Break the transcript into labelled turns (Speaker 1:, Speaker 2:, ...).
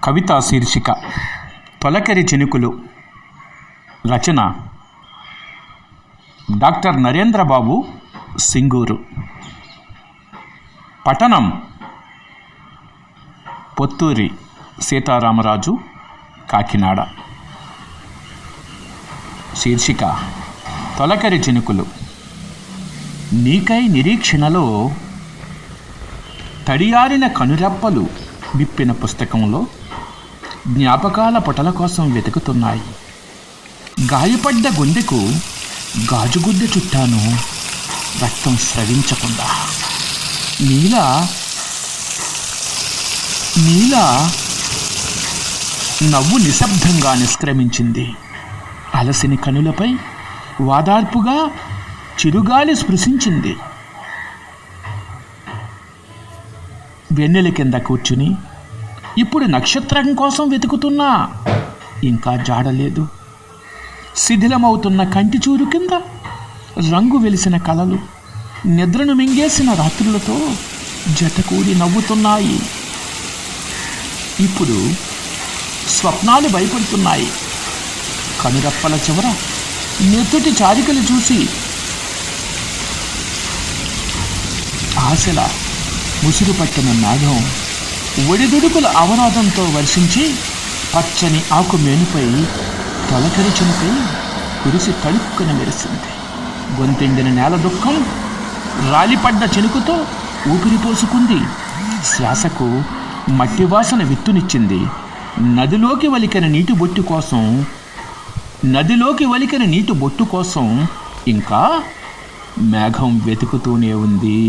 Speaker 1: కవితా శీర్షిక తొలకరి చినుకులు. రచన డాక్టర్ నరేంద్రబాబు సింగూరు. పఠనం పొత్తూరి సీతారామరాజు, కాకినాడ. శీర్షిక తొలకరి చినుకులు. నీకై నిరీక్షణలో తడియారిన కనురెప్పలు విప్పిన పుస్తకంలో జ్ఞాపకాల పుటల కోసం వెతుకుతున్నాయి. గాయపడ్డ గుండెకు గాజుగుడ్డ చుట్టాను, రక్తం స్రవించకుండా. నీలా నవ్వు నిశ్శబ్దంగా నిష్క్రమించింది. అలసిని కనులపై వాదార్పుగా చిరుగాలి స్పృశించింది. వెన్నెల కింద కూర్చుని ఇప్పుడు నక్షత్రం కోసం వెతుకుతున్నా, ఇంకా జాడలేదు. శిథిలమవుతున్న కంటి చూరు కింద రంగు వెలిసిన కలలు నిద్రను మింగేసిన రాత్రులతో జతకూడి నవ్వుతున్నాయి. ఇప్పుడు స్వప్నాలు భయపడుతున్నాయి. కనురెప్పల చివర నెత్తుటి చారికలు చూసి ఆశల ముసురు పట్టిన మేఘం ఒడిదుడుకుల అవరోధంతో వర్షించి పచ్చని ఆకు మేనుపై తొలకరి చినుకై కురిసి తడుక్కుని మెరిసింది. గొంతెండిన నేల దుఃఖం రాలిపడ్డ చినుకుతో ఊపిరి పోసుకుంది. శ్వాసకు మట్టి వాసన విత్తునిచ్చింది. నదిలోకి వలికిన నీటి బొట్టు కోసం ఇంకా మేఘం వెతుకుతూనే ఉంది.